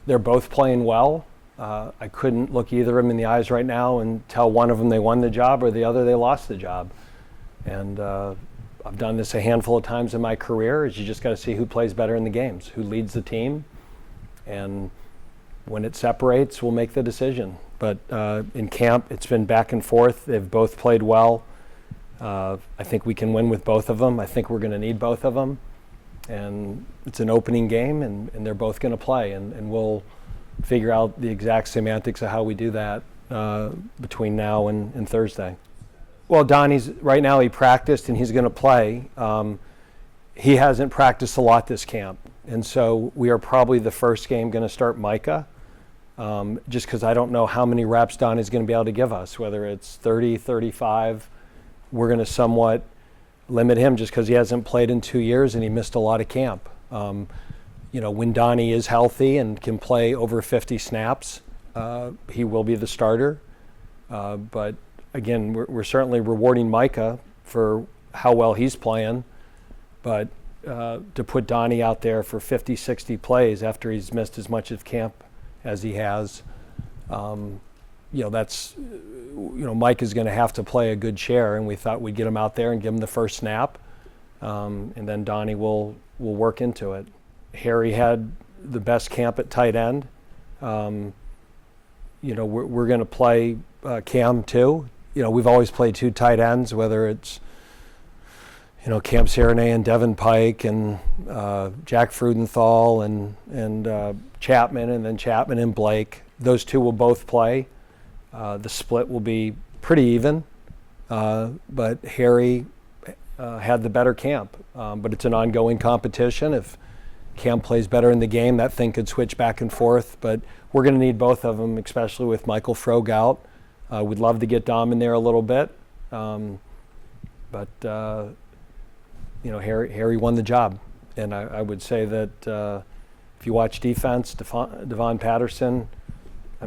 They're both playing well. I couldn't look either of them in the eyes right now and tell one of them they won the job or the other they lost the job. And I've done this a handful of times in my career. Is you just got to see who plays better in the games, who leads the team, and when it separates, we'll make the decision. But in camp, it's been back and forth. They've both played well. I think we can win with both of them. I think we're going to need both of them. And it's an opening game, and they're both going to play. And we'll figure out the exact semantics of how we do that between now and Thursday. Well, Donnie's right now, he practiced and he's going to play. He hasn't practiced a lot this camp. And so we are probably the first game going to start Micah, just because I don't know how many reps Donnie's going to be able to give us, whether it's 30, 35. We're going to somewhat limit him just because he hasn't played in 2 years and he missed a lot of camp. When Donnie is healthy and can play over 50 snaps, he will be the starter. But again, we're certainly rewarding Micah for how well he's playing, but to put Donnie out there for 50, 60 plays after he's missed as much of camp as he has, Mike is going to have to play a good share, and we thought we'd get him out there and give him the first snap, and then Donnie will work into it. Harry had the best camp at tight end. We're going to play Cam too. We've always played two tight ends, whether it's Cam Serenay and Devin Pike and Jack Frudenthal and Chapman, and then Chapman and Blake. Those two will both play. The split will be pretty even, but Harry had the better camp. But it's an ongoing competition. If Cam plays better in the game, that thing could switch back and forth. But we're going to need both of them, especially with Michael Frogh out. We'd love to get Dom in there a little bit, but Harry won the job. And I would say that if you watch defense, Devon Patterson,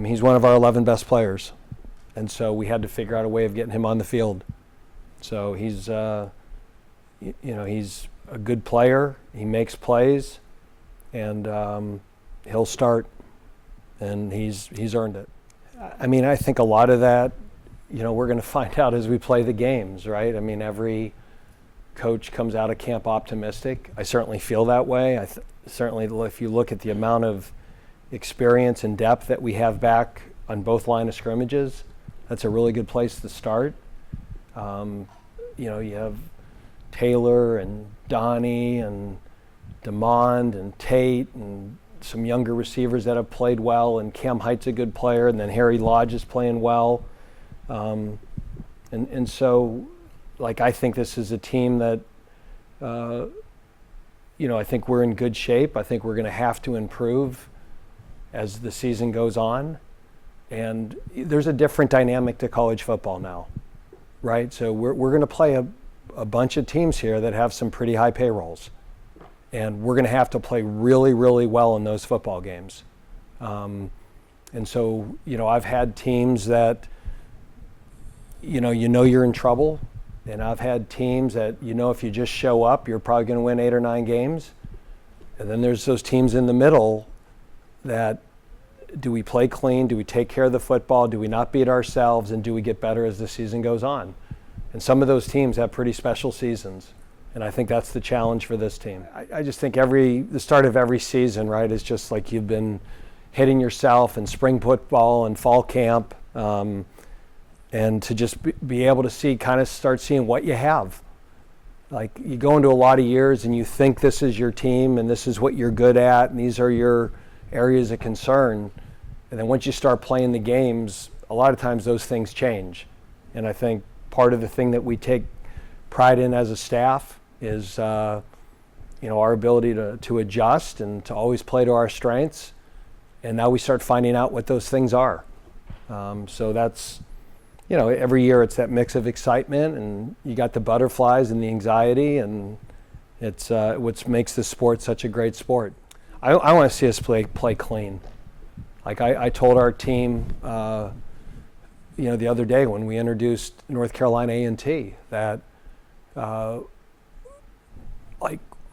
he's one of our 11 best players. And so we had to figure out a way of getting him on the field. So he's a good player. He makes plays, and he'll start, and he's earned it. I think a lot of that, we're going to find out as we play the games, right? Every coach comes out of camp optimistic. I certainly feel that way. Certainly, if you look at the amount of experience and depth that we have back on both line of scrimmages, that's a really good place to start. You have Taylor and Donnie and DeMond and Tate and some younger receivers that have played well, and Cam Hite's a good player, and then Harry Lodge is playing well. And so, I think this is a team that, I think we're in good shape. I think we're going to have to improve as the season goes on. And there's a different dynamic to college football now, right? So we're going to play a bunch of teams here that have some pretty high payrolls. And we're going to have to play really, really well in those football games. And so, I've had teams that, you're in trouble. And I've had teams that, if you just show up, you're probably going to win 8 or 9 games. And then there's those teams in the middle that, do we play clean? Do we take care of the football? Do we not beat ourselves? And do we get better as the season goes on? And some of those teams have pretty special seasons. And I think that's the challenge for this team. I just think the start of every season, right, is just like you've been hitting yourself in spring football and fall camp, and to just be able to start seeing what you have. Like, you go into a lot of years and you think this is your team and this is what you're good at and these are your areas of concern. And then once you start playing the games, a lot of times those things change. And I think part of the thing that we take pride in as a staff is our ability to adjust and to always play to our strengths. And now we start finding out what those things are. So that's, every year it's that mix of excitement, and you got the butterflies and the anxiety, and it's what makes this sport such a great sport. I want to see us play clean. Like I told our team, the other day when we introduced North Carolina A&T, that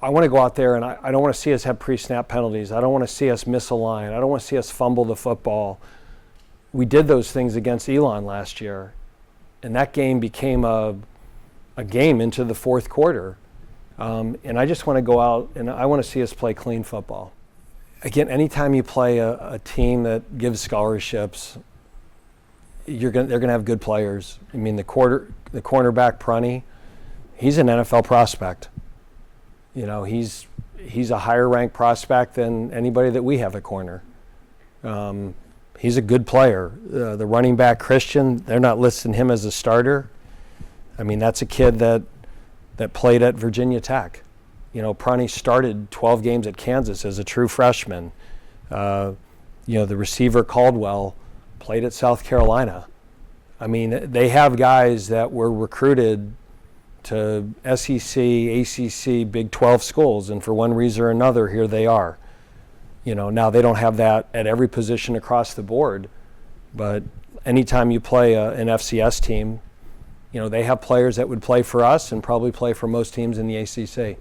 I want to go out there and I don't want to see us have pre-snap penalties. I don't want to see us miss a line. I don't want to see us fumble the football. We did those things against Elon last year, and that game became a game into the fourth quarter. And I just want to go out and I want to see us play clean football. Again, anytime you play a team that gives scholarships, they're going to have good players. I mean, the cornerback Prunty, he's an NFL prospect. You know, he's a higher ranked prospect than anybody that we have at corner. He's a good player. The running back Christian, they're not listing him as a starter. I mean, that's a kid that played at Virginia Tech. You know, Prunty started 12 games at Kansas as a true freshman. The receiver Caldwell played at South Carolina. I mean, they have guys that were recruited to SEC, ACC, Big 12 schools, and for one reason or another, here they are. You know, now they don't have that at every position across the board, but anytime you play an FCS team, you know, they have players that would play for us and probably play for most teams in the ACC.